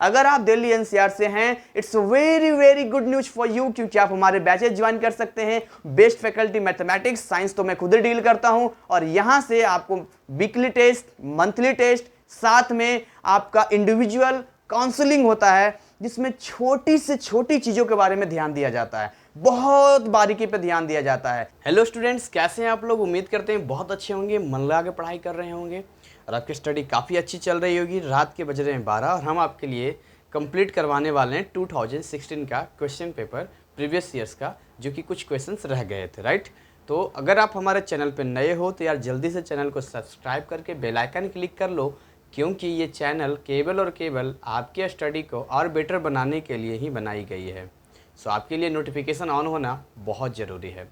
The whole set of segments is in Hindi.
अगर आप दिल्ली एनसीआर से हैं, it's very very good news for you, क्योंकि आप हमारे बैचेज ज्वाइन कर सकते हैं। बेस्ट फैकल्टी मैथमेटिक्स साइंस तो मैं खुद ही डील करता हूं, और यहां से आपको वीकली टेस्ट, मंथली टेस्ट, साथ में आपका इंडिविजुअल काउंसलिंग होता है, जिसमें छोटी से छोटी चीजों के बारे में ध्यान दिया जाता है, बहुत बारीकी पे ध्यान दिया जाता है। हेलो स्टूडेंट्स, कैसे हैं आप लोग? उम्मीद करते हैं बहुत अच्छे होंगे, मन लगा के पढ़ाई कर रहे होंगे और आपकी स्टडी काफ़ी अच्छी चल रही होगी। रात के बज रहे हैं 12 और हम आपके लिए कंप्लीट करवाने वाले हैं 2016 का क्वेश्चन पेपर प्रीवियस ईयर्स का, जो कि कुछ क्वेश्चंस रह गए थे, राइट। तो अगर आप हमारे चैनल पर नए हो तो यार जल्दी से चैनल को सब्सक्राइब करके बेल आइकन क्लिक कर लो, क्योंकि ये चैनल केवल और केवल आपके स्टडी को और बेटर बनाने के लिए ही बनाई गई है। सो आपके लिए नोटिफिकेशन ऑन होना बहुत ज़रूरी है।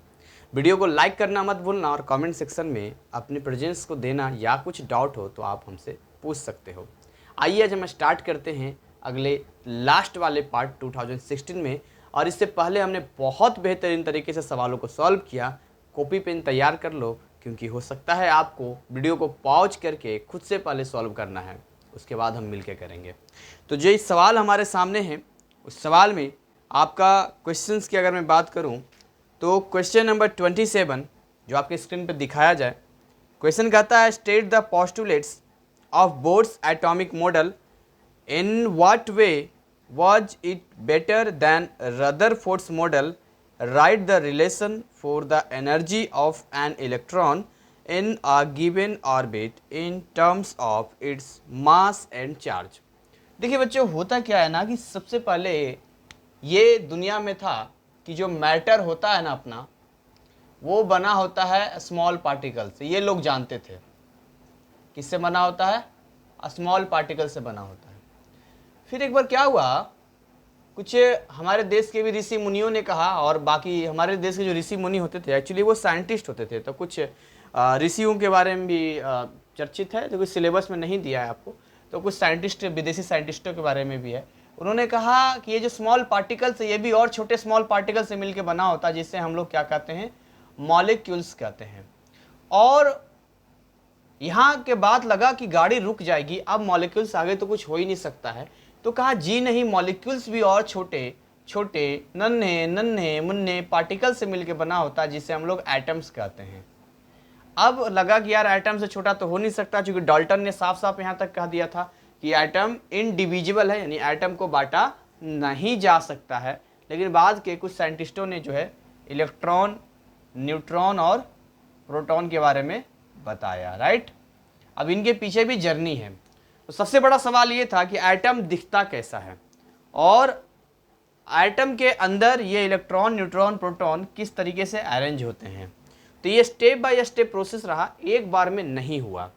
वीडियो को लाइक करना मत भूलना और कमेंट सेक्शन में अपनी प्रेजेंस को देना, या कुछ डाउट हो तो आप हमसे पूछ सकते हो। आइए आज हम स्टार्ट करते हैं अगले लास्ट वाले पार्ट 2016 में। और इससे पहले हमने बहुत बेहतरीन तरीके से सवालों को सॉल्व किया। कॉपी पेन तैयार कर लो, क्योंकि हो सकता है आपको वीडियो को पॉज करके खुद से पहले सॉल्व करना है, उसके बाद हम मिलके करेंगे। तो जो इस सवाल हमारे सामने है, उस सवाल में आपका क्वेश्चंस की अगर मैं बात करूं तो क्वेश्चन नंबर 27 जो आपके स्क्रीन पर दिखाया जाए, क्वेश्चन कहता है state the postulates of boards atomic model, in what way was it better than Rutherford's model, write the relation for the energy of an electron in a given orbit in terms of its mass and charge। देखिए बच्चों, होता क्या है ना कि सबसे पहले ये दुनिया में था कि जो मैटर होता है ना अपना, वो बना होता है स्मॉल पार्टिकल से। ये लोग जानते थे। किससे बना होता है? स्मॉल पार्टिकल से बना होता है। फिर एक बार क्या हुआ, कुछ हमारे देश के भी ऋषि मुनियों ने कहा, और बाकी हमारे देश के जो ऋषि मुनि होते थे एक्चुअली वो साइंटिस्ट होते थे, तो कुछ ऋषियों के बारे में भी चर्चित है, जो कुछ सिलेबस में नहीं दिया है आपको। तो कुछ साइंटिस्ट, विदेशी साइंटिस्टों के बारे में भी है। उन्होंने कहा कि ये जो स्मॉल पार्टिकल्स है, ये भी और छोटे स्मॉल पार्टिकल से मिलकर बना होता है, जिससे हम लोग क्या कहते हैं? मॉलिक्यूल्स कहते हैं। और यहाँ के बाद लगा कि गाड़ी रुक जाएगी, अब मॉलिक्यूल्स आगे तो कुछ हो ही नहीं सकता है। तो कहा जी नहीं, मॉलिक्यूल्स भी और छोटे छोटे नन्हे नन्हे मुन्ने पार्टिकल से मिलकर बना होता है, जिसे हम लोग एटम्स कहते हैं। अब लगा कि यार एटम से छोटा तो हो नहीं सकता, क्योंकि डाल्टन ने साफ साफ यहाँ तक कह दिया था कि एटम इनडिविजिबल है, यानी एटम को बांटा नहीं जा सकता है। लेकिन बाद के कुछ साइंटिस्टों ने जो है इलेक्ट्रॉन, न्यूट्रॉन और प्रोटॉन के बारे में बताया, राइट। अब इनके पीछे भी जर्नी है। तो सबसे बड़ा सवाल ये था कि एटम दिखता कैसा है, और एटम के अंदर ये इलेक्ट्रॉन, न्यूट्रॉन, प्रोटॉन किस तरीके से अरेंज होते हैं। तो ये स्टेप बाय स्टेप प्रोसेस रहा, एक बार में नहीं हुआ।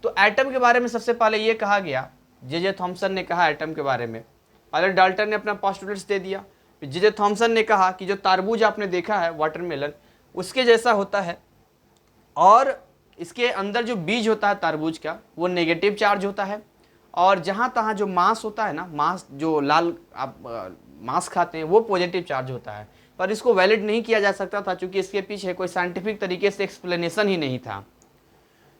तो एटम के बारे में सबसे पहले ये कहा गया, जे थॉमसन ने कहा एटम के बारे में। पहले डाल्टन ने अपना पोस्टुलेट्स दे दिया। फिर जे थॉमसन ने कहा कि जो तारबूज आपने देखा है, वाटरमेलन, उसके जैसा होता है, और इसके अंदर जो बीज होता है तारबूज का, वो नेगेटिव चार्ज होता है, और जहाँ तहाँ जो मांस होता है ना, मांस जो लाल आप मांस खाते हैं, वो पॉजिटिव चार्ज होता है। पर इसको वैलिड नहीं किया जा सकता था, क्योंकि इसके पीछे कोई साइंटिफिक तरीके से एक्सप्लेनेशन ही नहीं था।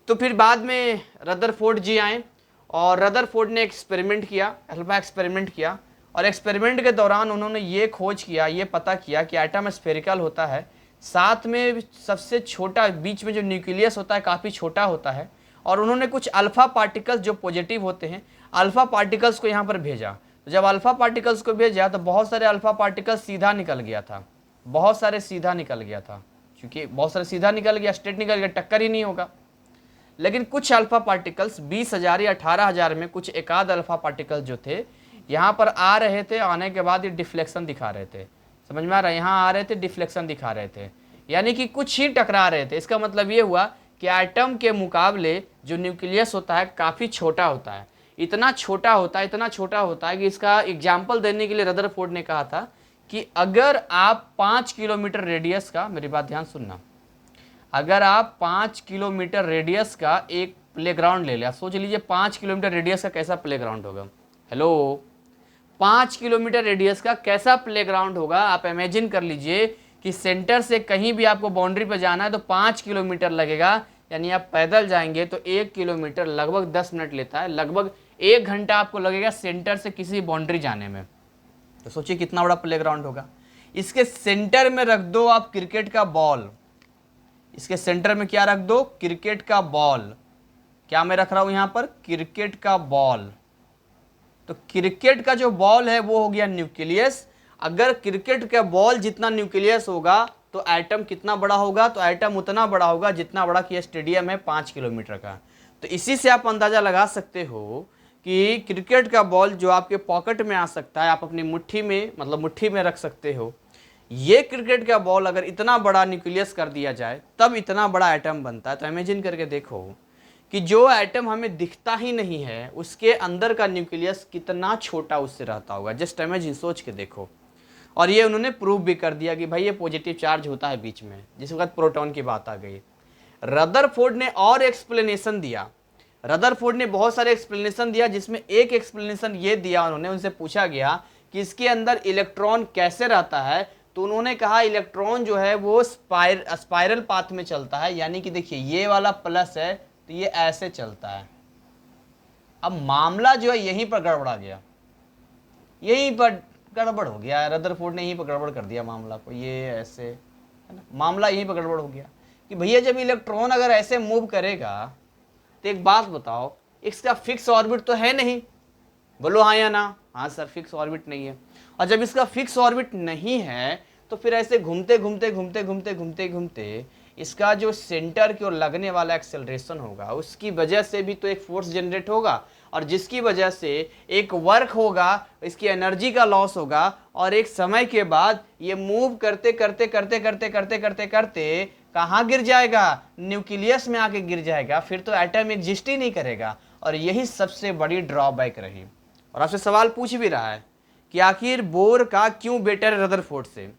तो फिर बाद में रदरफोर्ड जी आए, और रदरफोर्ड ने एक्सपेरिमेंट किया, अल्फा एक्सपेरिमेंट किया, और एक्सपेरिमेंट के दौरान उन्होंने ये खोज किया, ये पता किया कि एटम स्फेरिकल होता है, साथ में सबसे छोटा बीच में जो न्यूक्लियस होता है काफ़ी छोटा होता है। और उन्होंने कुछ अल्फ़ा पार्टिकल्स जो पॉजिटिव होते हैं, अल्फ़ा पार्टिकल्स को यहाँ पर भेजा। तो जब अल्फ़ा पार्टिकल्स को भेजा तो बहुत सारे अल्फ़ा पार्टिकल्स सीधा निकल गया था, बहुत सारे सीधा निकल गया था, क्योंकि बहुत सारे सीधा निकल गया, स्ट्रेट निकल गया, टक्कर ही नहीं होगा। लेकिन कुछ अल्फ़ा पार्टिकल्स 20,000 या 18,000 में कुछ एकाध अल्फ़ा पार्टिकल्स जो थे यहाँ पर आ रहे थे, आने के बाद ये डिफ्लेक्शन दिखा रहे थे। समझ में आ रहा है? यहाँ आ रहे थे, डिफ्लेक्शन दिखा रहे थे, यानी कि कुछ ही टकरा रहे थे। इसका मतलब ये हुआ कि एटम के मुकाबले जो न्यूक्लियस होता है काफ़ी छोटा होता है। इतना छोटा होता है, इतना छोटा होता है कि इसका एग्जाम्पल देने के लिए रदरफोर्ड ने कहा था कि अगर आप 5 किलोमीटर रेडियस का, मेरी बात ध्यान सुनना, अगर आप 5 किलोमीटर रेडियस का एक प्लेग्राउंड ले लिया, सोच लीजिए 5 किलोमीटर रेडियस का कैसा प्लेग्राउंड होगा। हेलो, 5 किलोमीटर रेडियस का कैसा प्लेग्राउंड होगा? आप इमेजिन कर लीजिए कि सेंटर से कहीं भी आपको बाउंड्री पर जाना है तो 5 किलोमीटर लगेगा, यानी आप पैदल जाएंगे तो 1 किलोमीटर लगभग 10 मिनट लेता है, लगभग 1 घंटा आपको लगेगा सेंटर से किसी बाउंड्री जाने में। तो सोचिए कितना बड़ा प्लेग्राउंड होगा। इसके सेंटर में रख दो आप क्रिकेट का बॉल, इसके सेंटर में क्या रख दो, क्रिकेट का बॉल। क्या मैं रख रहा हूं यहां पर, क्रिकेट का बॉल। तो क्रिकेट का जो बॉल है वो हो गया न्यूक्लियस। अगर क्रिकेट का बॉल जितना न्यूक्लियस होगा तो एटम कितना बड़ा होगा, तो एटम उतना बड़ा होगा जितना बड़ा कि स्टेडियम है 5 किलोमीटर का। तो इसी से आप अंदाजा लगा सकते हो कि क्रिकेट का बॉल जो आपके पॉकेट में आ सकता है, आप अपनी मुट्ठी में, मतलब मुट्ठी में रख सकते हो, ये क्रिकेट का बॉल अगर इतना बड़ा न्यूक्लियस कर दिया जाए तब इतना बड़ा एटम बनता है। तो इमेजिन करके देखो कि जो एटम हमें दिखता ही नहीं है उसके अंदर का न्यूक्लियस कितना छोटा उससे रहता होगा। जस्ट इमेजिन, सोच के देखो। और ये उन्होंने प्रूव भी कर दिया कि भाई ये पॉजिटिव चार्ज होता है बीच में, जिसके बाद प्रोटॉन की बात आ गई। रदरफोर्ड ने और एक्सप्लेनेशन दिया, रदरफोर्ड ने बहुत सारे एक्सप्लेनेशन दिया, जिसमें एक एक्सप्लेनेशन ये दिया उन्होंने, उनसे पूछा गया कि इसके अंदर इलेक्ट्रॉन कैसे रहता है, तो उन्होंने कहा इलेक्ट्रॉन जो है वो स्पाइरल पाथ में चलता है। यानी कि देखिए ये वाला प्लस है तो ये ऐसे चलता है। अब मामला जो है यहीं पर गड़बड़ा गया, यहीं पर गड़बड़ हो गया, रदरफोर्ड ने यहीं पर गड़बड़ कर दिया मामला को, ये ऐसे है ना, मामला यहीं पर गड़बड़ हो गया कि भैया जब इलेक्ट्रॉन अगर ऐसे मूव करेगा तो एक बात बताओ, इसका फिक्स ऑर्बिट तो है नहीं, बोलो हाँ या ना। हाँ सर, फिक्स ऑर्बिट नहीं है। और जब इसका फिक्स ऑर्बिट नहीं है तो फिर ऐसे घूमते घूमते घूमते घूमते घूमते घूमते इसका जो सेंटर की ओर लगने वाला एक्सेलरेशन होगा उसकी वजह से भी तो एक फोर्स जनरेट होगा, और जिसकी वजह से एक वर्क होगा, इसकी एनर्जी का लॉस होगा, और एक समय के बाद ये मूव करते करते करते करते करते करते करते कहाँ गिर जाएगा, न्यूक्लियस में आके गिर जाएगा। फिर तो एटम एग्जिस्ट ही नहीं करेगा। और यही सबसे बड़ी ड्रॉबैक रही। और आपसे सवाल पूछ भी रहा है कि आखिर बोर का क्यों बेटर है रदरफोर्ड से।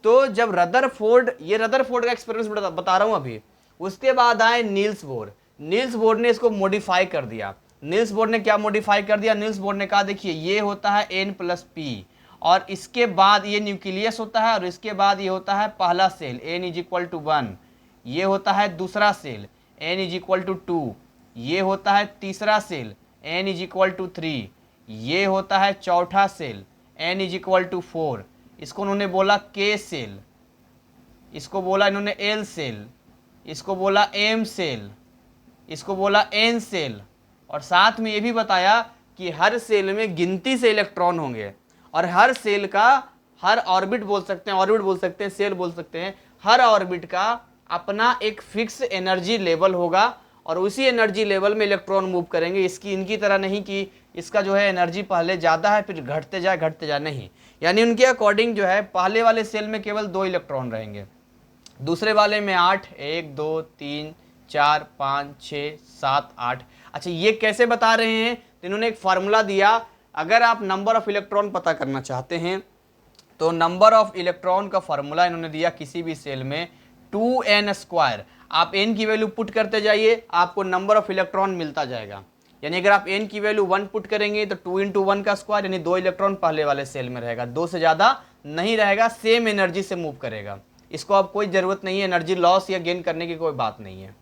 तो जब रदरफोर्ड, ये रदरफोर्ड का एक्सपेरिमेंट बता रहा हूं अभी, उसके बाद आए नील्स बोर। नील्स बोर ने इसको मॉडिफाई कर दिया। नील्स बोर ने क्या मॉडिफाई कर दिया, नील्स बोर ने कहा देखिए ये होता है N+P, और इसके बाद ये न्यूक्लियस होता है, और इसके बाद ये होता है पहला सेल N=1, ये होता है दूसरा सेल N=2, ये होता है तीसरा सेल N=3, ये होता है चौथा सेल N=4। इसको उन्होंने बोला K सेल, इसको बोला इन्होंने L सेल, इसको बोला M सेल, इसको बोला N सेल, और साथ में ये भी बताया कि हर सेल में गिनती से इलेक्ट्रॉन होंगे, और हर सेल का, हर ऑर्बिट बोल सकते हैं, ऑर्बिट बोल सकते हैं, सेल बोल सकते हैं, हर ऑर्बिट का अपना एक फिक्स एनर्जी लेवल होगा, और उसी एनर्जी लेवल में इलेक्ट्रॉन मूव करेंगे। इसकी इनकी तरह नहीं कि इसका जो है एनर्जी पहले ज़्यादा है फिर घटते जाए, नहीं। यानी उनके अकॉर्डिंग जो है पहले वाले सेल में केवल 2 इलेक्ट्रॉन रहेंगे, दूसरे वाले में 8, 1 2 3 4 5 6 7 8। अच्छा, ये कैसे बता रहे हैं, तो इन्होंने एक फार्मूला दिया। अगर आप नंबर ऑफ इलेक्ट्रॉन पता करना चाहते हैं तो नंबर ऑफ इलेक्ट्रॉन का फार्मूला इन्होंने दिया किसी भी सेल में 2n²। आप n की वैल्यू पुट करते जाइए, आपको नंबर ऑफ इलेक्ट्रॉन मिलता जाएगा। यानी अगर आप n की वैल्यू 1 पुट करेंगे तो 2 × 1 का स्क्वायर, यानी 2 इलेक्ट्रॉन पहले वाले सेल में रहेगा, 2 से ज़्यादा नहीं रहेगा, सेम एनर्जी से मूव करेगा। इसको अब कोई ज़रूरत नहीं है एनर्जी लॉस या गेन करने की, कोई बात नहीं है।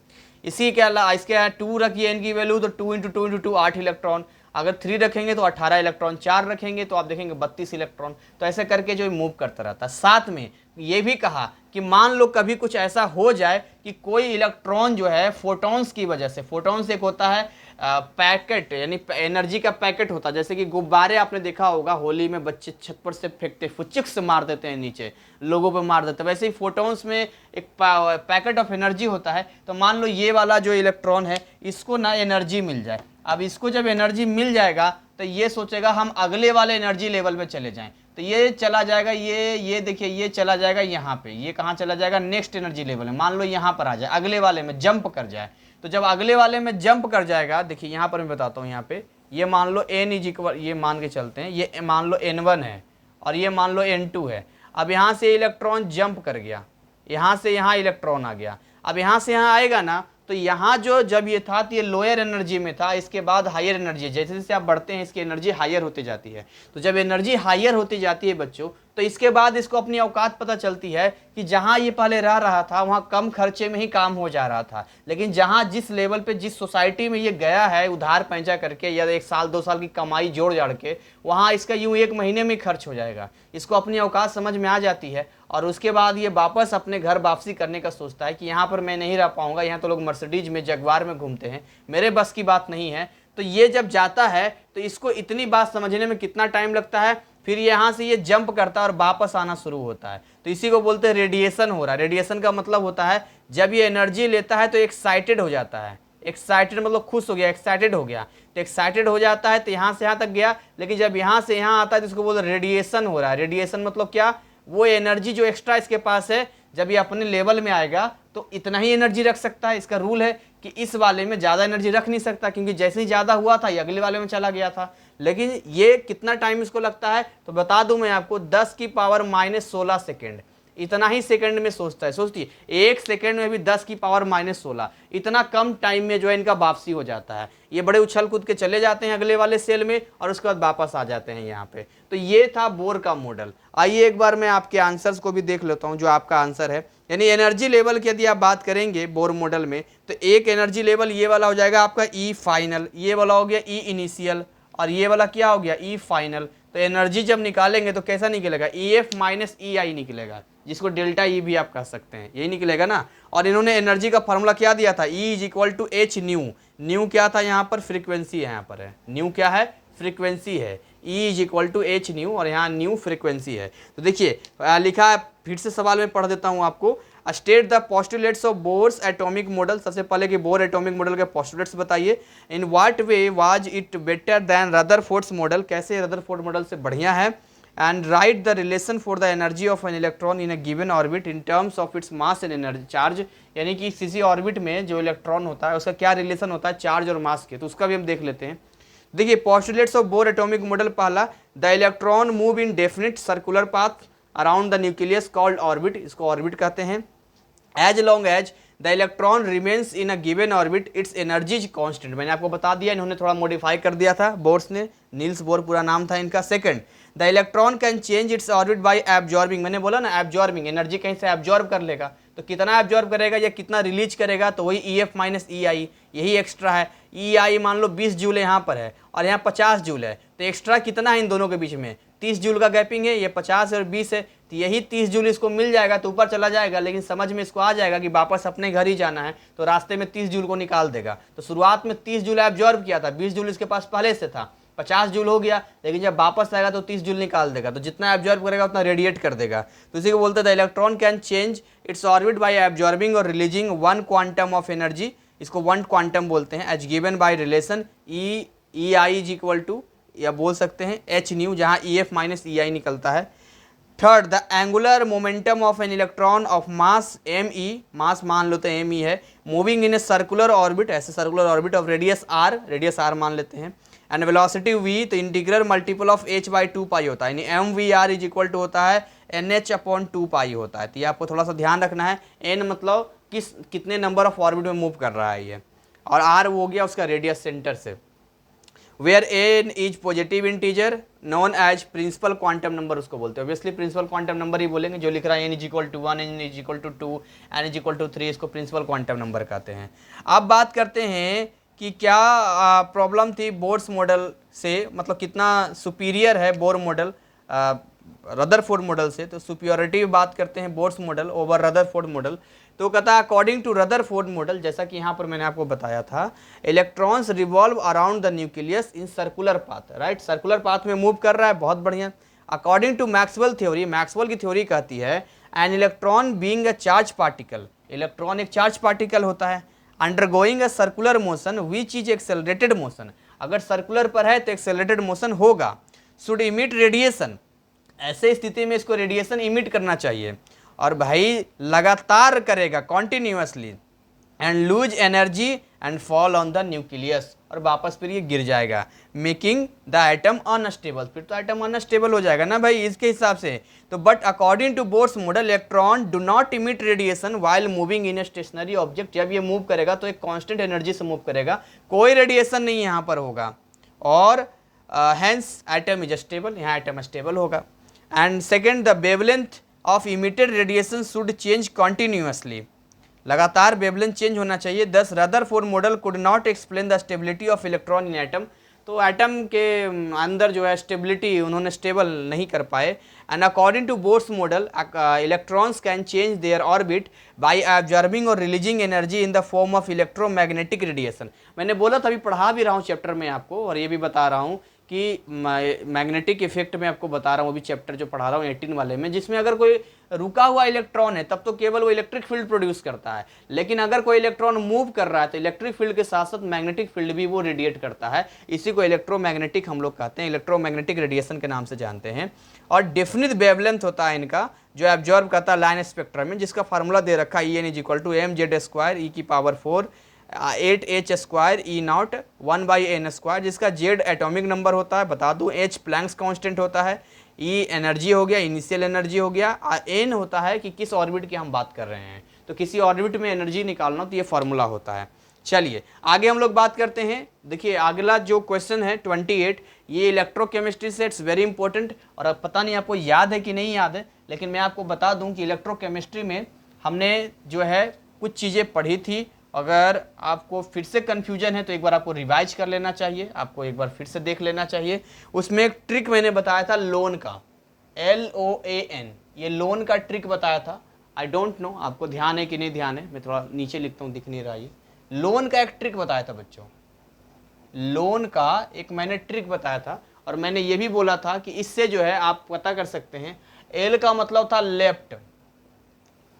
इसी के अलावा इसके 2 रखिए n की वैल्यू तो 2 × 2 × 2 8 इलेक्ट्रॉन, अगर 3 रखेंगे तो 18 इलेक्ट्रॉन, 4 रखेंगे तो आप देखेंगे 32 इलेक्ट्रॉन। तो ऐसे करके जो मूव करता रहता है। साथ में ये भी कहा कि मान लो कभी कुछ ऐसा हो जाए कि कोई इलेक्ट्रॉन जो है फोटॉन्स की वजह से, फोटॉन्स एक होता है पैकेट, यानी एनर्जी का पैकेट होता है। जैसे कि गुब्बारे आपने देखा होगा होली में बच्चे छत पर से फेंकते, फुचिक से मार देते हैं नीचे, लोगों पे मार देते हैं, वैसे ही फोटॉन्स में एक पैकेट ऑफ एनर्जी होता है। तो मान लो ये वाला जो इलेक्ट्रॉन है इसको ना एनर्जी मिल जाए। अब इसको जब एनर्जी मिल जाएगा तो ये सोचेगा हम अगले वाले एनर्जी लेवल में चले जाएं, तो ये चला जाएगा, ये देखिए ये चला जाएगा यहाँ पे, ये कहाँ चला जाएगा, नेक्स्ट एनर्जी लेवल में। मान लो यहाँ पर आ जाए, अगले वाले में जंप कर जाए। तो जब अगले वाले में जंप कर जाएगा, देखिए यहाँ पर मैं बताता हूँ, यहाँ पे ये मान लो n=, ये मान के चलते हैं, ये मान लो n1 है और ये मान लो n2 है। अब यहाँ से इलेक्ट्रॉन जंप कर गया, यहाँ से यहाँ इलेक्ट्रॉन आ गया। अब यहाँ से यहाँ आएगा ना, तो यहाँ जो जब ये था तो ये लोअर एनर्जी में था, इसके बाद हायर एनर्जी, जैसे जैसे आप बढ़ते हैं इसकी एनर्जी हायर होती जाती है। तो जब एनर्जी हायर होती जाती है बच्चों, तो इसके बाद इसको अपनी औकात पता चलती है कि जहां ये पहले रह रहा था वहां कम खर्चे में ही काम हो जा रहा था, लेकिन जहां जिस लेवल पे जिस सोसाइटी में ये गया है उधार पैंचा करके या 1 साल 2 साल की कमाई जोड़ जाड़ के, वहां इसका यूं 1 महीने में खर्च हो जाएगा। इसको अपनी औकात समझ में आ जाती है और उसके बाद ये वापस अपने घर वापसी करने का सोचता है कि यहाँ पर मैं नहीं रह पाऊंगा, यहाँ तो लोग मर्सिडीज में जगवार में घूमते हैं, मेरे बस की बात नहीं है। तो ये जब जाता है तो इसको इतनी बात समझने में कितना टाइम लगता है, फिर यहाँ से ये जंप करता है और वापस आना शुरू होता है। तो इसी को बोलते हैं रेडिएशन हो रहा है। रेडिएशन का मतलब होता है जब ये एनर्जी लेता है तो एक्साइटेड हो जाता है। एक्साइटेड मतलब खुश हो गया, एक्साइटेड हो गया, तो एक्साइटेड हो जाता है, तो यहाँ से यहाँ तक गया, लेकिन जब यहाँ से यहाँ आता है तो इसको बोलते हैं रेडिएशन हो रहा है। रेडिएशन मतलब क्या, वो एनर्जी जो एक्स्ट्रा इसके पास है जब ये अपने लेवल में आएगा तो इतना ही एनर्जी रख सकता है। इसका रूल है कि इस वाले में ज़्यादा एनर्जी रख नहीं सकता, क्योंकि जैसे ही ज़्यादा हुआ था ये अगले वाले में चला गया था। लेकिन ये कितना टाइम इसको लगता है तो बता दूं मैं आपको, 10⁻16 सेकेंड, इतना ही सेकंड में सोचता है। सोचती 1 सेकंड में भी 10⁻16, इतना कम टाइम में जो है इनका वापसी हो जाता है। ये बड़े उछल कूद के चले जाते हैं अगले वाले सेल में और उसके बाद वापस आ जाते हैं यहाँ पे। तो ये था बोर का मॉडल। आइए एक बार मैं आपके आंसर्स को भी देख लेता हूँ जो आपका आंसर है। यानी एनर्जी लेवल की यदि आप बात करेंगे बोर मॉडल में, तो एक एनर्जी लेवल ये वाला हो जाएगा आपका ई फाइनल, ये वाला हो गया ई इनिशियल, और ये वाला क्या हो गया ई फाइनल। तो एनर्जी जब निकालेंगे तो कैसा निकलेगा, ई एफ माइनस ई आई निकलेगा, जिसको डेल्टा ई भी आप कह सकते हैं, यही निकलेगा ना। और इन्होंने एनर्जी का फॉर्मूला क्या दिया था, E is equal to h nu. Nu क्या था यहाँ पर, फ्रीक्वेंसी है, यहाँ पर है न्यू क्या है, फ्रीक्वेंसी है। E is equal to h nu और यहाँ न्यू फ्रीक्वेंसी है। तो देखिए लिखा है, फिर से सवाल में पढ़ देता हूँ आपको। State the postulates of Bohr's atomic model. सबसे पहले कि बोर एटॉमिक मॉडल के पोस्टुलेट्स बताइए। In what way was it better than Rutherford's model, कैसे रदरफोर्ड मॉडल से बढ़िया है। And right the relation for the energy of an electron in a given orbit in terms of its mass and energy charge. यानी कि किसी ऑर्बिट में जो इलेक्ट्रॉन होता है उसका क्या रिलेशन होता है चार्ज और मास के, तो उसका भी हम देख लेते हैं। देखिए postulates of Bohr atomic model, पहला, the electron move in definite circular path around the nucleus called orbit, इसको ऑर्बिट कहते हैं। As long as the electron remains in a given orbit its energy is constant. मैंने आपको बता दिया, इन्होंने थोड़ा मॉडिफाई कर दिया था बोर्स ने, नील्स बोर पूरा नाम था इनका। Second, the electron can change its orbit by absorbing. मैंने बोला ना एब्जॉर्बिंग, एनर्जी कहीं से एब्जॉर्ब कर लेगा, तो कितना एब्जॉर्ब करेगा या कितना रिलीज करेगा, तो वही ई एफ माइनस ई आई, यही एक्स्ट्रा है। ई आई मान लो 20 जूल यहाँ पर है और यहाँ 50 जूल है, तो एक्स्ट्रा कितना है इन दोनों के बीच में, 30 जूल का गैपिंग है, ये 50 और 20 है, तो यही 30 जूल इसको मिल जाएगा तो ऊपर चला जाएगा। लेकिन समझ में इसको आ जाएगा कि वापस अपने घर ही जाना है, तो रास्ते में 30 जूल को निकाल देगा। तो शुरुआत में 30 जूल एब्जॉर्ब किया था, 20 जूल इसके पास पहले से था, 50 जूल हो गया, लेकिन जब वापस आएगा तो 30 जूल निकाल देगा, तो जितना एब्जॉर्ब करेगा उतना रेडिएट कर देगा। तो इसी को बोलते हैं the electron can change its orbit by absorbing और रिलीजिंग 1 क्वांटम ऑफ एनर्जी, इसको 1 क्वांटम बोलते हैं, as given by relation E I is equal to, या बोल सकते हैं एच न्यू, जहाँ E F minus E I निकलता है। Third, the angular momentum of an electron of mass M E, mass मान लेते हैं एम ई है, moving in a circular orbit, ऐसे circular orbit of radius R मान लेते हैं, एंड वेलोसिटी v, तो integral multiple of h by 2 pi होता है, यानी M V R is equal to होता है NH अपॉन 2 पाई होता है। तो ये आपको थोड़ा सा ध्यान रखना है, n मतलब कितने नंबर ऑफ ऑर्बिट में मूव कर रहा है ये, और r वो हो गया उसका रेडियस सेंटर से। Where n is positive integer known as principal quantum number उसको बोलते हैं। ऑब्वियसली प्रिंसिपल क्वांटम नंबर ही बोलेंगे, जो लिख रहा है n is equal to 1, n is equal to 2, n is equal to 3, इसको प्रिंसिपल क्वांटम नंबर कहते हैं। अब बात करते हैं कि क्या प्रॉब्लम थी बोर्स मॉडल से, मतलब कितना सुपीरियर है बोर मॉडल रदरफोर्ड मॉडल से। तो सुपीरियरिटी बात करते हैं Bohr's model over Rutherford model. तो कहता है अकॉर्डिंग टू रदरफोर्ड मॉडल, जैसा कि यहाँ पर मैंने आपको बताया था, electrons revolve around the nucleus in circular path, right, circular path में मूव कर रहा है, बहुत बढ़िया। According to Maxwell theory, Maxwell की थ्योरी कहती है an electron being a charge particle, electron एक चार्ज पार्टिकल होता है, undergoing a circular motion which is accelerated motion, अगर सर्कुलर पर है तो एक्सेलरेटेड मोशन होगा, शुड इमिट रेडिएशन, ऐसे स्थिति में इसको रेडिएशन इमिट करना चाहिए, और भाई लगातार करेगा continuously, and lose energy and fall on the nucleus, और वापस फिर ये गिर जाएगा, मेकिंग द एटम अनस्टेबल, फिर तो एटम अनस्टेबल हो जाएगा ना भाई इसके हिसाब से। तो but according to Bohr's model electron do not emit radiation while moving in a stationary object, जब ये मूव करेगा तो एक कांस्टेंट एनर्जी से मूव करेगा, कोई रेडिएशन नहीं यहाँ पर होगा, और हैंस एटम इज स्टेबल, यहाँ एटम स्टेबल होगा। And second, the wavelength of emitted radiation should change continuously, लगातार वेवलेंथ चेंज होना चाहिए। 10, Rutherford model could not explain the stability of electron in atom, तो एटम के अंदर जो है स्टेबिलिटी उन्होंने स्टेबल नहीं कर पाए। And according to Bohr's model, electrons can change their orbit by observing or releasing energy in the form of electromagnetic radiation. मैंने बोला था, अभी पढ़ा भी रहा हूँ चैप्टर में आपको, और ये भी बता रहा हूँ कि मैग्नेटिक इफेक्ट में आपको बता रहा हूँ, वो भी चैप्टर जो पढ़ा रहा हूँ 18 वाले में, जिसमें अगर कोई रुका हुआ इलेक्ट्रॉन है तब तो केवल वो इलेक्ट्रिक फील्ड प्रोड्यूस करता है, लेकिन अगर कोई इलेक्ट्रॉन मूव कर रहा है तो इलेक्ट्रिक फील्ड के साथ साथ मैग्नेटिक फील्ड भी वो रेडिएट करता है। इसी को इलेक्ट्रोमैग्नेटिक हम लोग कहते हैं, इलेक्ट्रोमैग्नेटिक रेडिएशन के नाम से जानते हैं। और डेफिनिट वेवलेंथ होता है इनका जो एब्जॉर्ब करता है लाइन स्पेक्ट्रम में, जिसका फार्मूला दे रखा है En = mz² e⁴ 8h² E0 1/n², जिसका z एटॉमिक नंबर होता है, बता दूं h प्लैंक्स कांस्टेंट होता है, E एनर्जी हो गया, इनिशियल एनर्जी हो गया, n होता है कि किस ऑर्बिट की हम बात कर रहे हैं, तो किसी ऑर्बिट में एनर्जी निकालना तो ये फार्मूला होता है। चलिए आगे हम लोग बात करते हैं। देखिए अगला जो क्वेश्चन है 28, ये इलेक्ट्रोकेमिस्ट्री से इट्स वेरी इंपॉर्टेंट, और अब पता नहीं आपको याद है कि नहीं याद है, लेकिन मैं आपको बता दूं कि इलेक्ट्रोकेमिस्ट्री में हमने जो है कुछ चीज़ें पढ़ी थी। अगर आपको फिर से कन्फ्यूजन है तो एक बार आपको रिवाइज कर लेना चाहिए, आपको एक बार फिर से देख लेना चाहिए। उसमें एक ट्रिक मैंने बताया था लोन का, LOAN, ये लोन का ट्रिक बताया था। आई डोंट नो आपको ध्यान है कि नहीं ध्यान है, मैं थोड़ा नीचे लिखता हूँ, दिख नहीं रहा। ये लोन का एक ट्रिक बताया था बच्चों, लोन का एक मैंने ट्रिक बताया था, और मैंने ये भी बोला था कि इससे जो है आप पता कर सकते हैं। L का मतलब था लेफ्ट,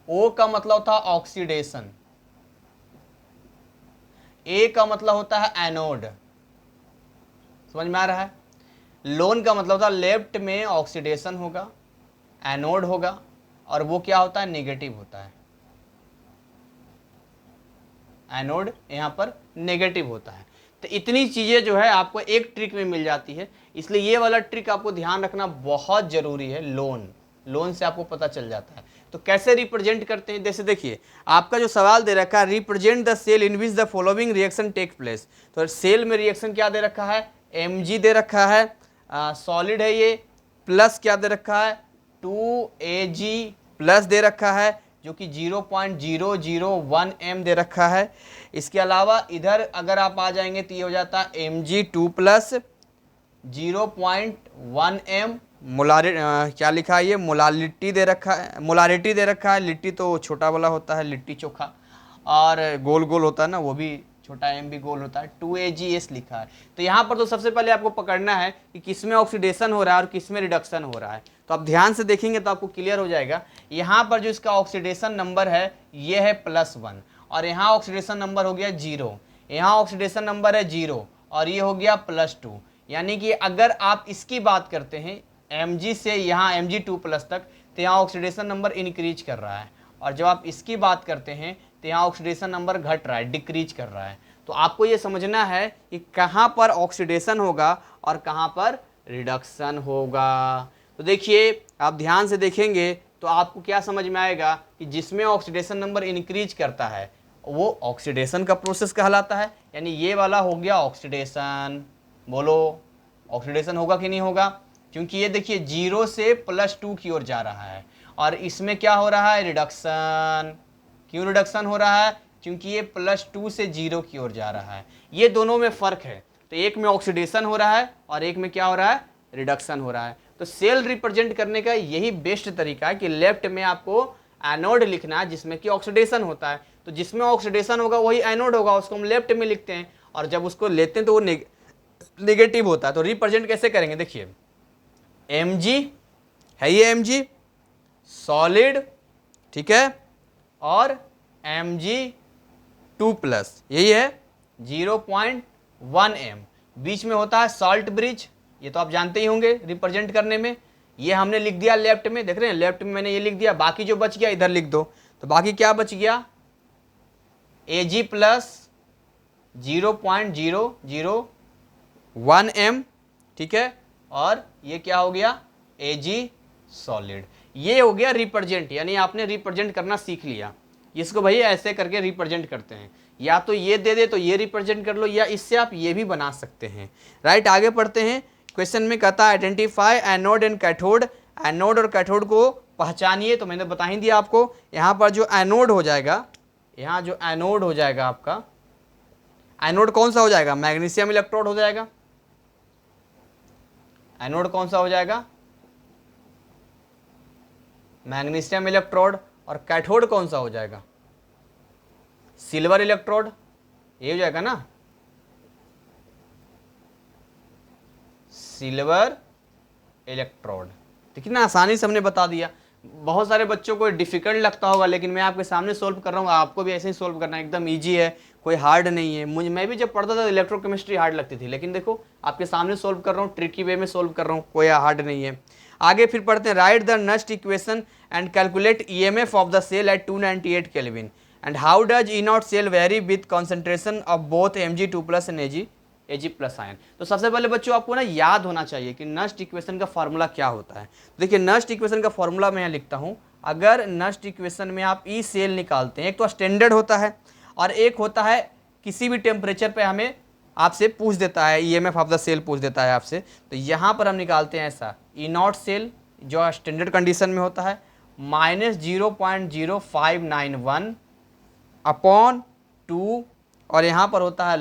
O का मतलब था ऑक्सीडेशन, A का मतलब होता है एनोड, समझ में आ रहा है। लोन का मतलब था लेफ्ट में ऑक्सीडेशन होगा, एनोड होगा, और वो क्या होता है, नेगेटिव होता है। एनोड यहाँ पर नेगेटिव होता है। तो इतनी चीज़ें जो है आपको एक ट्रिक में मिल जाती है, इसलिए ये वाला ट्रिक आपको ध्यान रखना बहुत ज़रूरी है। लोन से आपको पता चल जाता है। तो कैसे रिप्रेजेंट करते हैं, जैसे देखिए आपका जो सवाल दे रखा है, represent the cell in which the following reaction take place, तो सेल में रिएक्शन क्या दे रखा है, Mg दे रखा है, सॉलिड है ये, प्लस क्या दे रखा है 2Ag प्लस दे रखा है, जो कि 0.001 m दे रखा है। इसके अलावा इधर अगर आप आ जाएंगे तो ये हो जाता है Mg2 प्लस 0.1 m, क्या लिखा है ये, मोलारिटी दे रखा है, मोलारिटी दे रखा है। लिट्टी तो छोटा वाला होता है, लिट्टी चोखा, और गोल गोल होता है ना, वो भी छोटा m भी गोल होता है। 2Ags लिखा है। तो यहाँ पर तो सबसे पहले आपको पकड़ना है कि किस में ऑक्सीडेशन हो रहा है और किस में रिडक्शन हो रहा है। तो आप ध्यान से देखेंगे तो आपको क्लियर हो जाएगा। यहाँ पर जो इसका ऑक्सीडेशन नंबर है ये है +1, और यहाँ ऑक्सीडेशन नंबर हो गया 0, यहाँ ऑक्सीडेशन नंबर है 0, और ये हो गया +2। यानी कि अगर आप इसकी बात करते हैं Mg से यहाँ Mg2+ तक, तो यहाँ ऑक्सीडेशन नंबर इंक्रीज कर रहा है, और जब आप इसकी बात करते हैं तो यहाँ ऑक्सीडेशन नंबर घट रहा है, डिक्रीज कर रहा है। तो आपको ये समझना है कि कहाँ पर ऑक्सीडेशन होगा और कहाँ पर रिडक्शन होगा। तो देखिए आप ध्यान से देखेंगे तो आपको क्या समझ में आएगा कि जिसमें ऑक्सीडेशन नंबर इंक्रीज करता है वो ऑक्सीडेशन का प्रोसेस कहलाता है। यानी ये वाला हो गया ऑक्सीडेशन। बोलो ऑक्सीडेशन होगा कि नहीं होगा, क्योंकि ये देखिए 0 से +2 की ओर जा रहा है, और इसमें क्या हो रहा है, रिडक्शन। क्यों रिडक्शन हो रहा है, क्योंकि ये +2 से 0 की ओर जा रहा है। ये दोनों में फ़र्क है, तो एक में ऑक्सीडेशन हो रहा है और एक में क्या हो रहा है, रिडक्शन हो रहा है। तो सेल रिप्रेजेंट करने का यही बेस्ट तरीका है कि लेफ्ट में आपको एनोड लिखना है जिसमें कि ऑक्सीडेशन होता है। तो जिसमें ऑक्सीडेशन होगा वही एनोड होगा, उसको हम लेफ्ट में लिखते हैं, और जब उसको लेते हैं तो वो नेगेटिव होता है। तो रिप्रेजेंट कैसे करेंगे, देखिए Mg है, ये Mg सॉलिड, ठीक है, और Mg2+ यही है 0.1 m, बीच में होता है सॉल्ट ब्रिज, ये तो आप जानते ही होंगे रिप्रेजेंट करने में। ये हमने लिख दिया लेफ्ट में, देख रहे हैं लेफ्ट में मैंने ये लिख दिया, बाकी जो बच गया इधर लिख दो। तो बाकी क्या बच गया, Ag प्लस 0.001 m, ठीक है, और ये क्या हो गया, Ag सॉलिड। ये हो गया रिप्रेजेंट, यानी आपने रिप्रेजेंट करना सीख लिया। इसको भैया ऐसे करके रिप्रेजेंट करते हैं, या तो ये दे दे तो ये रिप्रेजेंट कर लो, या इससे आप ये भी बना सकते हैं। राइट, आगे पढ़ते हैं। क्वेश्चन में कहता है identify anode and cathode anode और कैथोड को पहचानिए, तो मैंने बता ही दिया आपको। यहाँ पर जो एनोड हो जाएगा, यहाँ जो एनोड हो जाएगा आपका, एनोड कौन सा हो जाएगा, मैग्नीशियम इलेक्ट्रोड हो जाएगा। एनोड कौन सा हो जाएगा, मैग्नीशियम इलेक्ट्रोड। और कैथोड कौन सा हो जाएगा, सिल्वर इलेक्ट्रोड। ये हो जाएगा ना, सिल्वर इलेक्ट्रोड। तो कितना आसानी से हमने बता दिया। बहुत सारे बच्चों को डिफिकल्ट लगता होगा, लेकिन मैं आपके सामने सोल्व कर रहा हूँ, आपको भी ऐसे ही सोल्व करना है, एकदम इजी है, कोई हार्ड नहीं है। मैं भी जब पढ़ता था इलेक्ट्रोकेमिस्ट्री हार्ड लगती थी, लेकिन देखो आपके सामने सोल्व कर रहा हूँ, ट्रिकी वे में सोल्व कर रहा हूँ, कोई हार्ड नहीं है। आगे फिर पढ़ते हैं, write the Nernst equation and calculate EMF of the cell at 298 kelvin and how does E nought cell vary with concentration of both Mg2+ and Ag+ ion. तो सबसे पहले बच्चों आपको ना याद होना चाहिए कि नस्ट इक्वेशन का फॉर्मूला क्या होता है। तो देखिए नस्ट इक्वेशन का फॉर्मूला मैं यहाँ लिखता हूँ। अगर नस्ट इक्वेशन में आप ई सेल निकालते हैं, एक तो स्टैंडर्ड होता है और एक होता है किसी भी टेम्परेचर पे हमें आपसे पूछ देता है, EMF ऑफ द सेल पूछ देता है आपसे। तो यहाँ पर हम निकालते हैं ऐसा, ई नॉट सेल जो स्टैंडर्ड कंडीशन में होता है -0.0591 अपॉन 2, और यहाँ पर होता है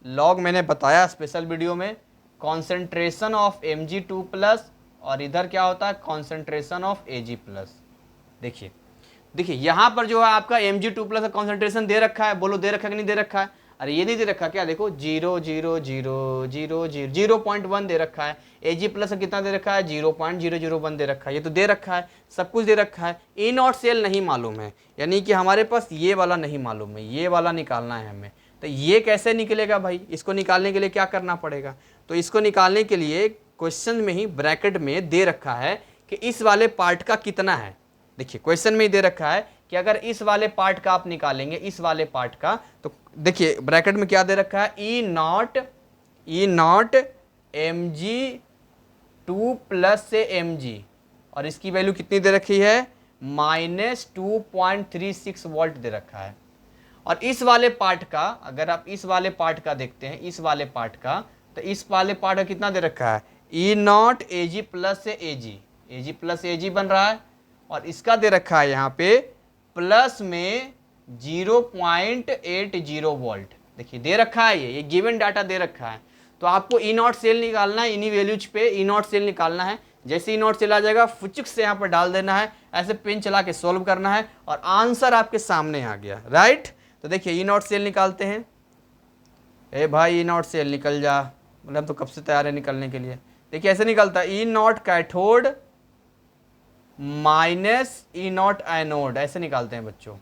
लॉग मैंने बताया स्पेशल वीडियो में, कॉन्सेंट्रेशन ऑफ Mg2+, और इधर क्या होता है, कॉन्सेंट्रेशन ऑफ Ag+। देखिए यहाँ पर जो है आपका Mg2+ का कॉन्सेंट्रेशन दे रखा है, बोलो दे रखा है कि नहीं दे रखा है। अरे ये नहीं दे रखा क्या, देखो 0.1 दे रखा है। Ag+ का कितना दे रखा है, 0.001 दे रखा है। ये तो दे रखा है, सब कुछ दे रखा है। E नॉट सेल नहीं मालूम है, यानी कि हमारे पास ये वाला नहीं मालूम है, ये वाला निकालना है हमें। तो ये कैसे निकलेगा भाई, इसको निकालने के लिए क्या करना पड़ेगा। तो इसको निकालने के लिए क्वेश्चन में ही ब्रैकेट में दे रखा है कि इस वाले पार्ट का कितना है। देखिए क्वेश्चन में ही दे रखा है कि अगर इस वाले पार्ट का आप निकालेंगे, इस वाले पार्ट का, तो देखिए ब्रैकेट में क्या दे रखा है, ई नॉट Mg2+ से Mg, और इसकी वैल्यू कितनी दे रखी है, -2.36 वोल्ट दे रखा है। और इस वाले पार्ट का, अगर आप इस वाले पार्ट का देखते हैं, इस वाले पार्ट का, तो इस वाले पार्ट का कितना दे रखा है, E नॉट Ag+ से Ag+ Ag बन रहा है, और इसका दे रखा है यहाँ पे प्लस में 0.80 वोल्ट। देखिए दे रखा है, ये गिवन डाटा दे रखा है। तो आपको E नॉट सेल निकालना है, इन्हीं वैल्यूज पे E नॉट सेल निकालना है। जैसे E नॉट सेल आ जाएगा, फुचक से यहाँ पर डाल देना है, ऐसे पेन चला के सोल्व करना है, और आंसर आपके सामने आ गया, राइट। तो देखिए E नॉट सेल निकालते हैं। ए भाई E नॉट सेल निकल जा, मतलब तो कब से तैयार है निकलने के लिए। देखिए ऐसे निकलता है, E naught cathode minus E not anode, ऐसे निकालते हैं बच्चों।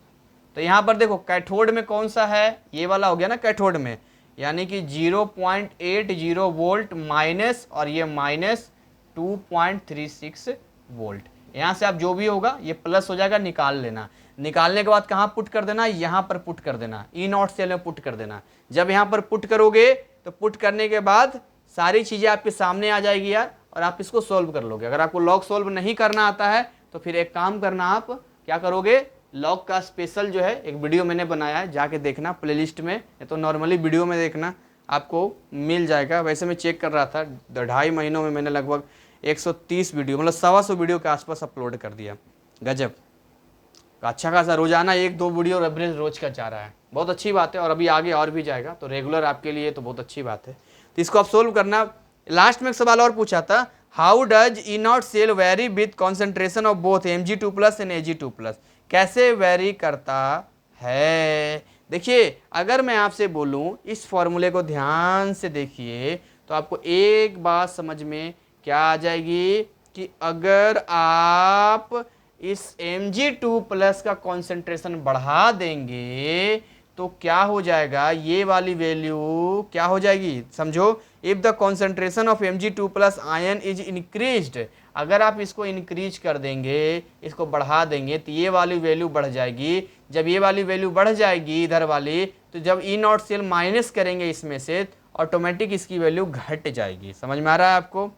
तो यहाँ पर देखो कैथोड में कौन सा है, ये वाला हो गया ना कैथोड में, यानी कि 0.80 वोल्ट माइनस, और ये -2.36 वोल्ट। यहाँ से आप जो भी होगा ये प्लस हो जाएगा, निकाल लेना। निकालने के बाद कहाँ पुट कर देना, यहाँ पर पुट कर देना, E नॉट सेल में पुट कर देना। जब यहाँ पर पुट करोगे तो पुट करने के बाद सारी चीज़ें आपके सामने आ जाएगी यार, और आप इसको सोल्व कर लोगे। अगर आपको लॉग सोल्व नहीं करना आता है तो फिर एक काम करना, आप क्या करोगे, लॉग का स्पेशल जो है एक वीडियो मैंने बनाया है, जाके देखना प्लेलिस्ट में, या तो नॉर्मली वीडियो में देखना, आपको मिल जाएगा। वैसे मैं चेक कर रहा था, 2.5 महीनों में मैंने लगभग 130 वीडियो, मतलब 125 वीडियो के आसपास अपलोड कर दिया। गजब, अच्छा खासा रोजाना 1-2 वीडियो एवरेज रोज का जा रहा है, बहुत अच्छी बात है। और अभी आगे और भी जाएगा, तो रेगुलर आपके लिए तो बहुत अच्छी बात है। तो इसको आप सोल्व करना। लास्ट में एक सवाल और पूछा था, how does E nought cell vary with concentration of both Mg2+ and Ag2+, कैसे वेरी करता है। देखिए अगर मैं आपसे बोलूं, इस फॉर्मूले को ध्यान से देखिए, तो आपको एक बात समझ में क्या आ जाएगी कि अगर आप इस Mg2+ का कॉन्सेंट्रेशन बढ़ा देंगे तो क्या हो जाएगा, ये वाली वैल्यू क्या हो जाएगी, समझो। If the concentration of Mg2+ ion is increased, अगर आप इसको इंक्रीज कर देंगे, इसको बढ़ा देंगे, तो ये वाली वैल्यू बढ़ जाएगी। जब ये वाली वैल्यू बढ़ जाएगी इधर वाली, तो जब E नॉट सेल माइनस करेंगे इसमें से, ऑटोमेटिक इसकी वैल्यू घट जाएगी। समझ में आ रहा है आपको।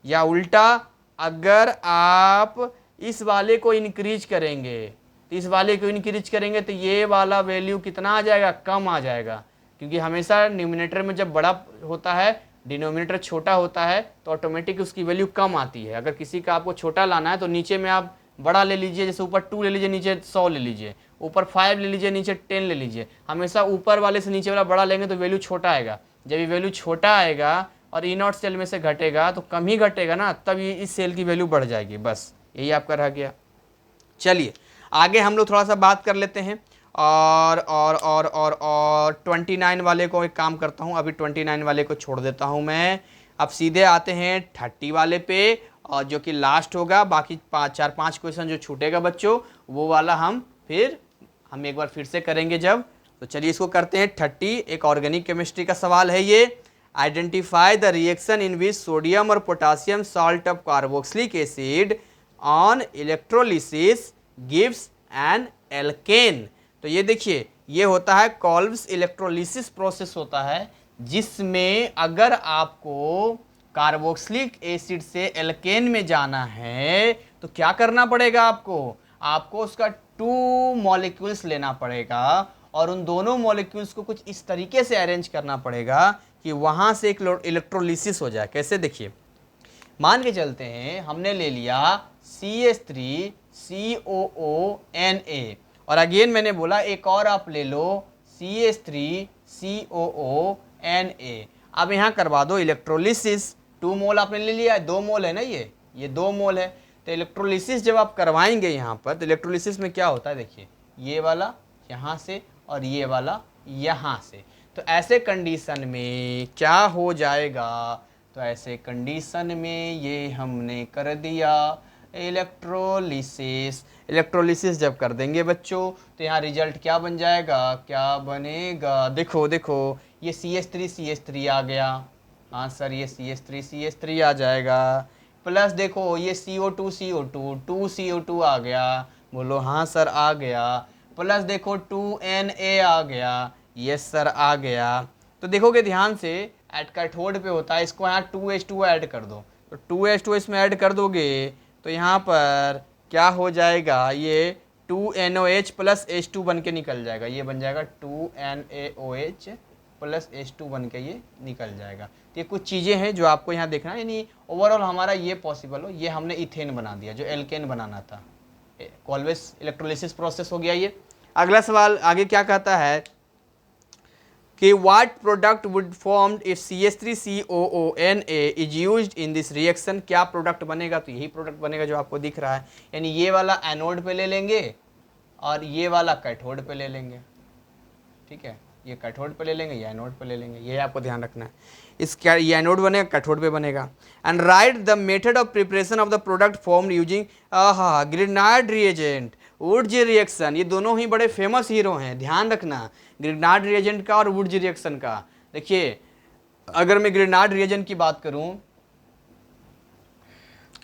या उल्टा, अगर आप इस वाले को इंक्रीज करेंगे, तो इस वाले को इंक्रीज करेंगे तो ये वाला वैल्यू कितना आ जाएगा, कम आ जाएगा। क्योंकि हमेशा न्यूमिनेटर में जब बड़ा होता है डिनोमिनेटर छोटा होता है तो ऑटोमेटिक उसकी वैल्यू कम आती है। अगर किसी का आपको छोटा लाना है तो नीचे में आप बड़ा ले लीजिए, जैसे ऊपर 2 ले लीजिए, नीचे 100 ले लीजिए, ऊपर 5 ले लीजिए, नीचे 10 ले लीजिए। हमेशा ऊपर वाले से नीचे वाला बड़ा लेंगे तो वैल्यू छोटा आएगा। जब ये वैल्यू छोटा आएगा और ई नॉट सेल में से घटेगा तो कम ही घटेगा ना, तब ये इस सेल की वैल्यू बढ़ जाएगी। बस यही आपका रह गया। चलिए आगे हम लोग थोड़ा सा बात कर लेते हैं। और 29 वाले को एक काम करता हूँ, अभी 29 वाले को छोड़ देता हूँ मैं। अब सीधे आते हैं 30 वाले पे, और जो कि लास्ट होगा। बाकी 4-5 क्वेश्चन जो छूटेगा बच्चों, वो वाला हम एक बार फिर से करेंगे जब। तो चलिए इसको करते हैं 30। एक ऑर्गेनिक केमिस्ट्री का सवाल है ये। Identify the reaction in which sodium or potassium salt of carboxylic acid on electrolysis gives an alkane. तो ये देखिए, ये होता है कॉल्व्स इलेक्ट्रोलिसिस प्रोसेस होता है, जिसमें अगर आपको कार्बोक्सिलिक एसिड से एल्केन में जाना है तो क्या करना पड़ेगा आपको उसका 2 मॉलिक्यूल्स लेना पड़ेगा, और उन दोनों मॉलिक्यूल्स को कुछ इस तरीके से अरेंज करना पड़ेगा कि वहां से एक इलेक्ट्रोलिसिस हो जाए। कैसे, देखिए मान के चलते हैं हमने ले लिया CH3COONA, और अगेन मैंने बोला एक और आप ले लो CH3COONA। अब यहाँ करवा दो इलेक्ट्रोलिसिस। 2 मोल आपने ले लिया, 2 मोल है ना, ये 2 मोल है। तो इलेक्ट्रोलिसिस जब आप करवाएंगे यहाँ पर, तो इलेक्ट्रोलिसिस में क्या होता है, देखिए ये वाला यहाँ से और ये वाला यहाँ से। तो ऐसे कंडीशन में क्या हो जाएगा, तो ऐसे कंडीशन में ये हमने कर दिया इलेक्ट्रोलिसिस। इलेक्ट्रोलिसिस जब कर देंगे बच्चों तो यहाँ रिजल्ट क्या बन जाएगा, क्या बनेगा, देखो ये CH3 आ गया। हाँ सर, ये CH3 आ जाएगा। प्लस देखो ये CO2 2CO2 आ गया। बोलो हाँ सर आ गया। प्लस देखो 2Na आ गया। यस सर आ गया। तो देखोगे ध्यान से, एट कैथोड पे होता है, इसको यहाँ 2H2 ऐड कर दो। तो 2H2 इसमें ऐड कर दोगे तो यहाँ पर क्या हो जाएगा, ये 2NOH प्लस H2 बन के निकल जाएगा। ये बन जाएगा 2NaOH प्लस H2 बन के ये निकल जाएगा। तो ये कुछ चीज़ें हैं जो आपको यहाँ देखना है, यानी ओवरऑल हमारा ये पॉसिबल हो। ये हमने इथेन बना दिया जो एल्केन बनाना था। कॉल्वेस इलेक्ट्रोलिसिस प्रोसेस हो गया ये। अगला सवाल आगे क्या कहता है कि what product would formed if CH3COONA is used in this reaction। क्या प्रोडक्ट बनेगा, तो यही प्रोडक्ट बनेगा जो आपको दिख रहा है। यानी ये वाला एनोड पे ले लेंगे और ये वाला कैथोड पे ले लेंगे। ठीक है, ये कैथोड पे ले लेंगे, ये एनोड पे ले लेंगे। ये आपको ध्यान रखना है। इसका ये एनोड बनेगा, कैथोड पे बनेगा। And right the method of preparation of the product formed using Grignard reagent, Wurtz reaction. ये दोनों ही बड़े फेमस हीरो हैं, ध्यान रखना, ग्रिग्नार्ड रिएजेंट का और वुड्स रिएक्शन का। देखिए अगर मैं ग्रिग्नार्ड रिएजेंट की बात करूं,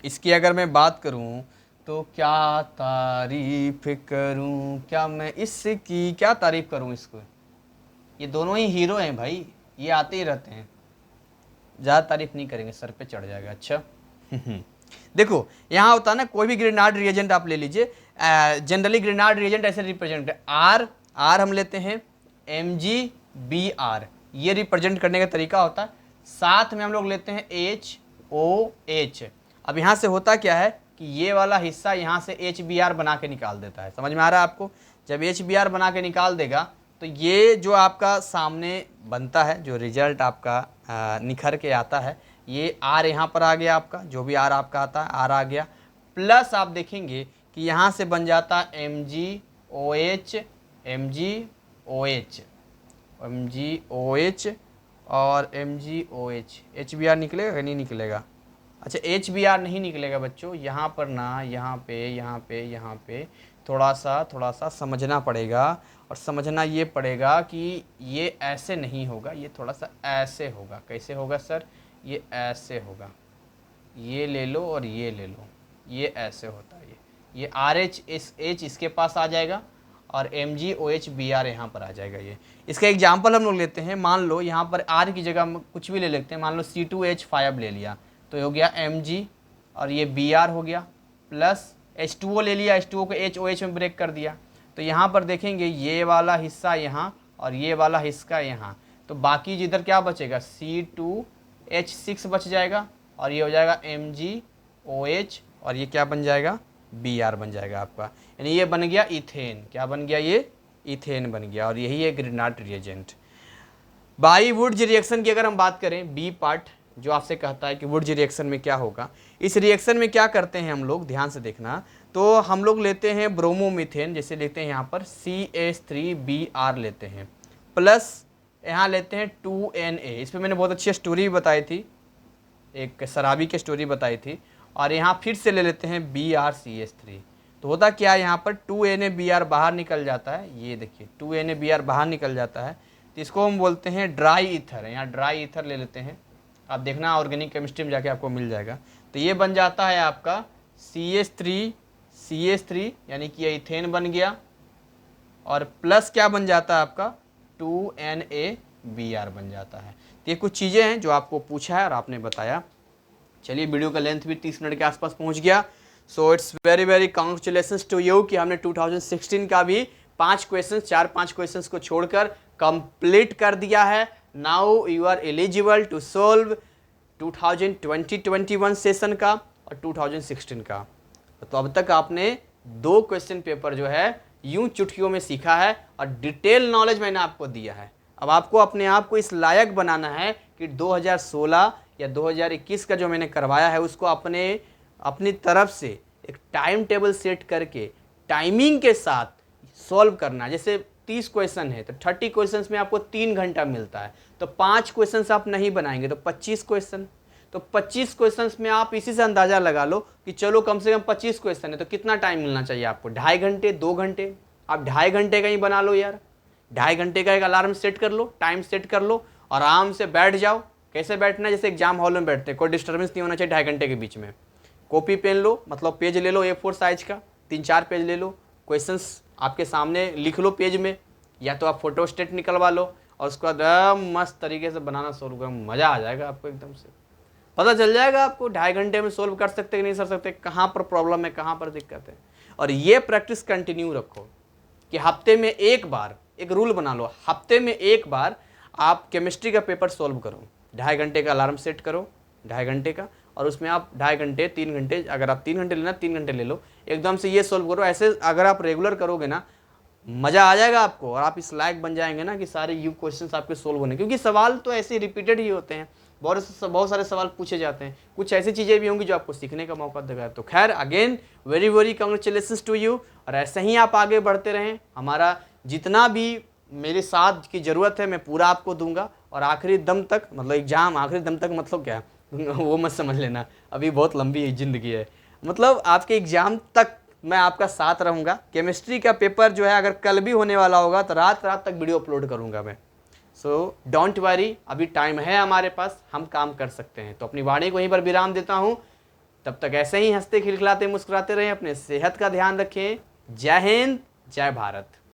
इसकी अगर मैं बात करूं तो क्या तारीफ करूं, क्या मैं इसकी क्या तारीफ करूं इसको। ये दोनों ही हीरो हैं भाई, ये आते ही रहते हैं। ज़्यादा तारीफ नहीं करेंगे, सर पे चढ़ जाएगा। अच्छा देखो यहाँ होता है ना, कोई भी ग्रिग्नार्ड रिएजेंट आप ले लीजिए। जनरली ग्रिग्नार्ड रिएजेंट ऐसे रिप्रेजेंट आर हम लेते हैं, MgBr, ये रिप्रेजेंट करने का तरीका होता है। साथ में हम लोग लेते हैं HOH। अब यहाँ से होता क्या है कि ये वाला हिस्सा यहाँ से HBr बना के निकाल देता है। समझ में आ रहा है आपको। जब HBr बना के निकाल देगा तो ये जो आपका सामने बनता है, जो रिजल्ट आपका निखर के आता है, ये R यहाँ पर आ गया आपका, जो भी R आपका आता है R आ गया। प्लस आप देखेंगे कि यहाँ से बन जाता MgOH और MgOH। HBr निकलेगा कि नहीं निकलेगा? अच्छा HBr नहीं निकलेगा बच्चों। यहाँ पर ना, यहाँ पे थोड़ा सा समझना पड़ेगा, और समझना ये पड़ेगा कि ये ऐसे नहीं होगा, ये थोड़ा सा ऐसे होगा। कैसे होगा सर? ये ऐसे होगा, ये ले लो और ये ले लो, ये ऐसे होता है। ये RH इसके पास आ जाएगा और MgOH-Br यहाँ पर आ जाएगा। ये इसका एग्जाम्पल हम लोग लेते हैं। मान लो यहाँ पर R की जगह कुछ भी ले लेते हैं, मान लो C2H5 ले लिया तो हो गया Mg, और ये Br हो गया, प्लस H2O ले लिया, H2O को HOH में ब्रेक कर दिया। तो यहाँ पर देखेंगे ये वाला हिस्सा यहाँ और ये वाला हिस्सा यहाँ, तो बाकी जिधर क्या बचेगा H6 बच जाएगा और ये हो जाएगा MgOH और ये क्या बन जाएगा, Br बन जाएगा आपका। यानी ये बन गया इथेन। क्या बन गया, ये इथेन बन गया और यही है ग्रिनाट रिएजेंट। बाई वुड्स रिएक्शन की अगर हम बात करें, बी पार्ट जो आपसे कहता है कि वुड्स रिएक्शन में क्या होगा, इस रिएक्शन में क्या करते हैं हम लोग, ध्यान से देखना। तो हम लोग लेते हैं ब्रोमोमीथेन, जैसे लेते हैं यहाँ पर CH3Br लेते हैं, प्लस यहाँ लेते हैं 2Na। इस पर मैंने बहुत अच्छी स्टोरी बताई थी, एक शराबी की स्टोरी बताई थी। और यहाँ फिर से ले लेते हैं BrCH3। तो होता क्या है, यहाँ पर 2NaBr बाहर निकल जाता है, ये देखिए 2NaBr बाहर निकल जाता है, तो इसको हम बोलते हैं ड्राई ईथर। यहाँ ड्राई ईथर ले लेते हैं, आप देखना ऑर्गेनिक केमिस्ट्री में जाके आपको मिल जाएगा। तो ये बन जाता है आपका CH3 यानी कि ये इथेन बन गया और प्लस क्या बन जाता है आपका 2NaBr बन जाता है। तो ये कुछ चीज़ें हैं जो आपको पूछा है और आपने बताया। चलिए वीडियो का लेंथ भी 30 मिनट के आसपास पहुंच गया। So it's very very congratulations to you कि हमने 2016 का भी 5 क्वेश्चन, 4-5 क्वेश्चंस को छोड़कर कंप्लीट कर दिया है। Now you are eligible to solve 2020-21 session का और 2016 का। तो अब तक आपने 2 क्वेश्चन पेपर जो है यूं चुटकियों में सीखा है और डिटेल नॉलेज मैंने आपको दिया है। अब आपको अपने आप को इस लायक बनाना है कि 2016 या 2021 का जो मैंने करवाया है उसको अपनी तरफ से एक टाइम टेबल सेट करके टाइमिंग के साथ सॉल्व करना। जैसे 30 क्वेश्चन है तो 30 क्वेश्चंस में आपको 3 घंटा मिलता है, तो 5 क्वेश्चंस आप नहीं बनाएंगे तो 25 क्वेश्चन, तो 25 क्वेश्चंस में आप इसी से अंदाजा लगा लो कि चलो कम से कम 25 क्वेश्चन है तो कितना टाइम मिलना चाहिए आपको, 2.5 घंटे, 2 घंटे। आप 2.5 घंटे का ही बना लो यार, 2.5 घंटे का एक अलार्म सेट कर लो, टाइम सेट कर लो और आराम से बैठ जाओ। कैसे बैठना है, जैसे एग्जाम हॉल में बैठते हैं, कोई डिस्टर्बेंस नहीं होना चाहिए 2.5 घंटे के बीच में। कॉपी पेन लो, मतलब पेज ले लो A4 साइज का, 3-4 पेज ले लो, क्वेश्चंस आपके सामने लिख लो पेज में, या तो आप फोटो स्टेट निकलवा लो और उसके बाद मस्त तरीके से बनाना सोल्व करो, मज़ा आ जाएगा आपको, एकदम से पता चल जाएगा आपको 2.5 घंटे में सोल्व कर सकते कि नहीं कर सकते, कहाँ पर प्रॉब्लम है, कहाँ पर दिक्कत है। और ये प्रैक्टिस कंटिन्यू रखो कि हफ्ते में एक बार, एक रूल बना लो, हफ्ते में एक बार आप केमिस्ट्री का पेपर सोल्व करो। 2.5 घंटे का अलार्म सेट करो, 2.5 घंटे का, और उसमें आप 2.5 घंटे, 3 घंटे, अगर आप 3 घंटे लेना 3 घंटे ले लो, एकदम से ये सोल्व करो। ऐसे अगर आप रेगुलर करोगे ना, मज़ा आ जाएगा आपको और आप इस लायक बन जाएंगे ना कि सारे यू क्वेश्चंस आपके सोल्व होने, क्योंकि सवाल तो ऐसे रिपीटेड ही होते हैं, बहुत सारे सवाल पूछे जाते हैं, कुछ ऐसी चीज़ें भी होंगी जो आपको सीखने का मौका देगा। तो खैर again very very congratulations to you, और ऐसे ही आप आगे बढ़ते रहें। हमारा जितना भी मेरे साथ की ज़रूरत है मैं पूरा आपको दूंगा, और आखिरी दम तक, मतलब एग्जाम आखिरी दम तक मतलब क्या वो मत समझ लेना, अभी बहुत लंबी ज़िंदगी है, मतलब आपके एग्जाम तक मैं आपका साथ रहूँगा। केमिस्ट्री का पेपर जो है अगर कल भी होने वाला होगा तो रात तक वीडियो अपलोड करूँगा मैं। सो डोंट वरी, अभी टाइम है हमारे पास, हम काम कर सकते हैं। तो अपनी वाणी को यहीं पर विराम देता हूँ, तब तक ऐसे ही हंसते खिलखिलाते मुस्कुराते रहें, अपने सेहत का ध्यान रखें। जय हिंद, जय भारत।